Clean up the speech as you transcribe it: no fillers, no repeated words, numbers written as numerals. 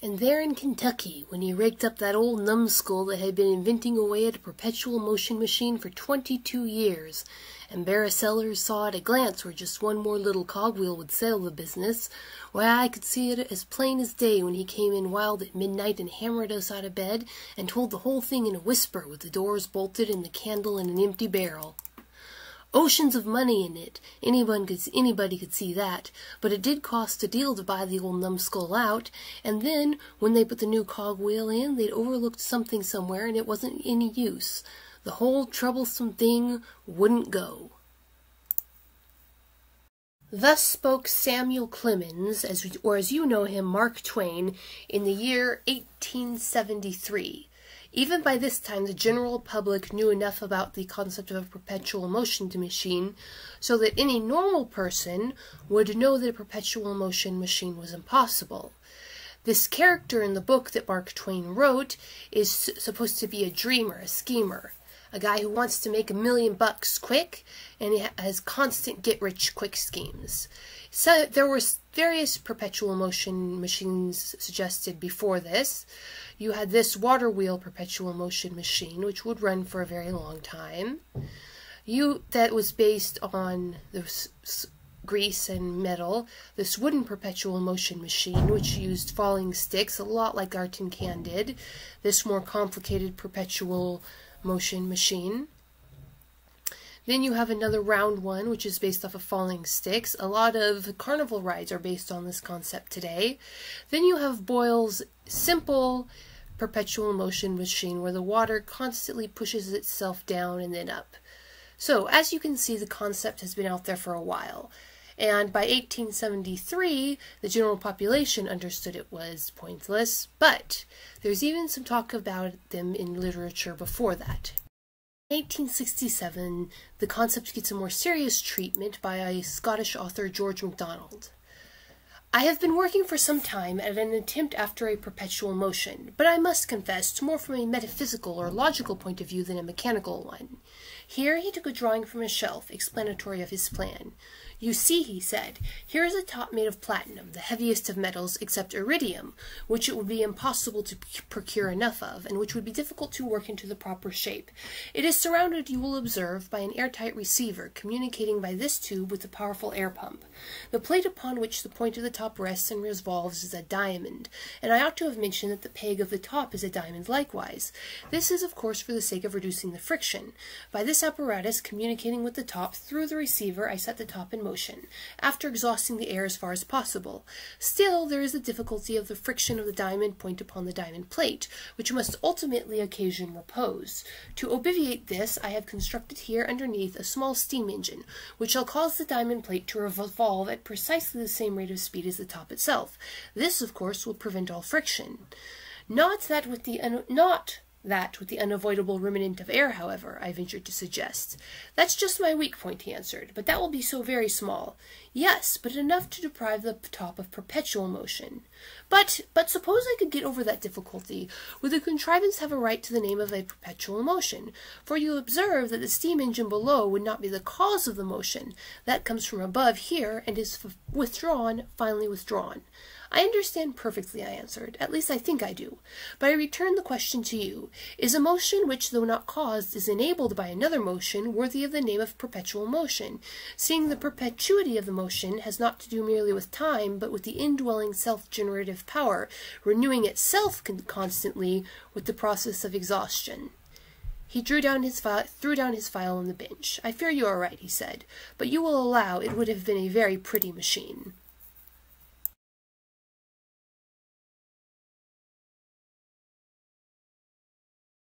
And there in Kentucky, when he raked up that old numbskull that had been inventing away at a perpetual motion machine for 22 years, and Sellers saw at a glance where just one more little cogwheel would settle the business, why, I could see it as plain as day when he came in wild at midnight and hammered us out of bed, and told the whole thing in a whisper with the doors bolted and the candle in an empty barrel. Oceans of money in it, anybody could see that, but it did cost a deal to buy the old numbskull out, and then, when they put the new cogwheel in, they'd overlooked something somewhere and it wasn't any use. The whole troublesome thing wouldn't go. Thus spoke Samuel Clemens, or as you know him, Mark Twain, in the year 1873. Even by this time, the general public knew enough about the concept of a perpetual motion machine so that any normal person would know that a perpetual motion machine was impossible. This character in the book that Mark Twain wrote is supposed to be a dreamer, a schemer, a guy who wants to make $1 million quick, and he has constant get-rich-quick schemes. So there were various perpetual motion machines suggested before this. You had this water wheel perpetual motion machine, which would run for a very long time. That was based on the grease and metal. This wooden perpetual motion machine, which used falling sticks, a lot like our tin can did. This more complicated perpetual motion machine. Then you have another round one, which is based off of falling sticks. A lot of carnival rides are based on this concept today. Then you have Boyle's simple perpetual motion machine, where the water constantly pushes itself down and then up. So, as you can see, the concept has been out there for a while. And by 1873, the general population understood it was pointless, but there's even some talk about them in literature before that. In 1867, the concept gets a more serious treatment by a Scottish author, George Macdonald. I have been working for some time at an attempt after a perpetual motion, but I must confess, more from a metaphysical or logical point of view than a mechanical one. Here he took a drawing from a shelf, explanatory of his plan. You see, he said, here is a top made of platinum, the heaviest of metals except iridium, which it would be impossible to procure enough of, and which would be difficult to work into the proper shape. It is surrounded, you will observe, by an airtight receiver, communicating by this tube with the powerful air pump. The plate upon which the point of the top rests and revolves is a diamond, and I ought to have mentioned that the peg of the top is a diamond likewise. This is, of course, for the sake of reducing the friction. By this apparatus, communicating with the top through the receiver, I set the top in motion, after exhausting the air as far as possible. Still, there is the difficulty of the friction of the diamond point upon the diamond plate, which must ultimately occasion repose. To obviate this, I have constructed here underneath a small steam engine, which shall cause the diamond plate to revolve at precisely the same rate of speed as the top itself. This, of course, will prevent all friction. Not that with the unavoidable remnant of air, however, I ventured to suggest. That's just my weak point, he answered, but that will be so very small. Yes, but enough to deprive the top of perpetual motion. But suppose I could get over that difficulty, would the contrivance have a right to the name of a perpetual motion? For you observe that the steam engine below would not be the cause of the motion. That comes from above here, and is finally withdrawn. I understand perfectly, I answered. At least I think I do. But I return the question to you. Is a motion which, though not caused, is enabled by another motion worthy of the name of perpetual motion, seeing the perpetuity of the motion has not to do merely with time, but with the indwelling self-generative power, renewing itself constantly with the process of exhaustion? He threw down his file on the bench. I fear you are right, he said, but you will allow it would have been a very pretty machine.